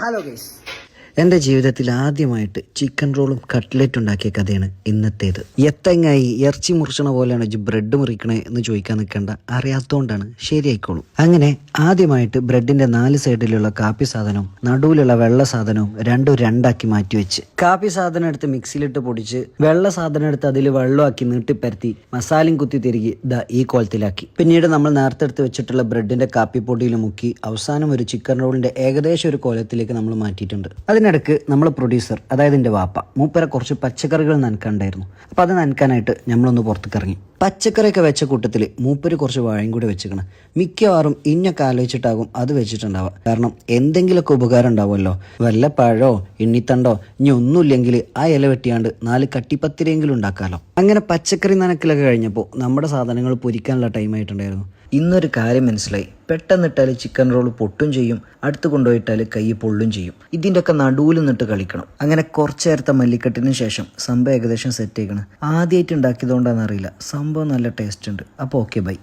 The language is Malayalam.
ഹലോ ഗൈസ്, എൻ്റെ ജീവിതത്തിൽ ആദ്യമായിട്ട് ചിക്കൻ റോളും കട്ട്ലറ്റ് ഉണ്ടാക്കിയ കഥയാണ് ഇന്നത്തേത്. എത്തങ്ങായി ഇറച്ചി മുറിച്ചണ പോലെയാണ് ബ്രെഡ് മുറിക്കണേ എന്ന് ചോദിക്കാൻ നിൽക്കേണ്ട, അറിയാത്തതുകൊണ്ടാണ്, ശരിയായിക്കോളും. അങ്ങനെ ആദ്യമായിട്ട് ബ്രെഡിന്റെ 4 സൈഡിലുള്ള കാപ്പി സാധനവും നടുവിലുള്ള വെള്ള സാധനവും രണ്ടാക്കി മാറ്റി വെച്ച്, കാപ്പി സാധനം എടുത്ത് മിക്സിയിലിട്ട് പൊടിച്ച് വെള്ള സാധനം എടുത്ത് അതിൽ വെള്ളമാക്കി നീട്ടിപ്പരത്തി മസാലയും കുത്തി തിരികെ ഈ കോലത്തിലാക്കി. പിന്നീട് നമ്മൾ നേരത്തെ എടുത്ത് വെച്ചിട്ടുള്ള ബ്രെഡിന്റെ കാപ്പിപ്പൊടിയിൽ മുക്കി അവസാനം ഒരു ചിക്കൻ റോളിന്റെ ഏകദേശം ഒരു കോലത്തിലേക്ക് നമ്മൾ മാറ്റിയിട്ടുണ്ട്. അതിനിടയ്ക്ക് നമ്മൾ പ്രൊഡ്യൂസർ, അതായത് എൻ്റെ വാപ്പ, മൂപ്പരെ കുറച്ച് പച്ചക്കറികൾ നനക്കാണ്ടായിരുന്നു. അപ്പോൾ അത് നനക്കാനായിട്ട് നമ്മളൊന്ന് പുറത്തേക്ക് ഇറങ്ങി. പച്ചക്കറിയൊക്കെ വെച്ച കൂട്ടത്തിൽ മൂപ്പര് കുറച്ച് വാഴയും കൂടി വെച്ചിക്കണം. മിക്കവാറും ഇന്നൊക്കെ ആലോചിച്ചിട്ടാകും അത് വെച്ചിട്ടുണ്ടാവുക. കാരണം എന്തെങ്കിലുമൊക്കെ ഉപകാരം ഉണ്ടാവുമല്ലോ, വല്ല പഴോ ഇണ്ണിത്തണ്ടോ ഇനി ഒന്നുമില്ലെങ്കിൽ ആ ഇല വെട്ടിയാണ്ട് 4 കട്ടിപ്പത്തിരിയെങ്കിലും ഉണ്ടാക്കാമല്ലോ. അങ്ങനെ പച്ചക്കറി നനക്കലൊക്കെ കഴിഞ്ഞപ്പോൾ നമ്മുടെ സാധനങ്ങൾ പൊരിക്കാനുള്ള ടൈം ആയിട്ടുണ്ടായിരുന്നു. ഇന്നൊരു കാര്യം മനസ്സിലായി, പെട്ടെന്നിട്ടാൽ ചിക്കൻ റോൾ പൊട്ടും ചെയ്യും, അടുത്ത് കൊണ്ടുപോയിട്ടാൽ കൈ പൊള്ളും ചെയ്യും. ഇതിൻ്റെയൊക്കെ നടുവിൽ നിന്നിട്ട് കളിക്കണം. അങ്ങനെ കുറച്ച് നേരത്തെ മല്ലിക്കെട്ടിന് ശേഷം സംഭവം ഏകദേശം സെറ്റ് ആയിക്കണം. ആദ്യമായിട്ട് ഉണ്ടാക്കിയതുകൊണ്ടാണെന്ന് അറിയില്ല, സംഭവം നല്ല ടേസ്റ്റ് ഉണ്ട്. അപ്പോൾ ഓക്കെ, ബൈ.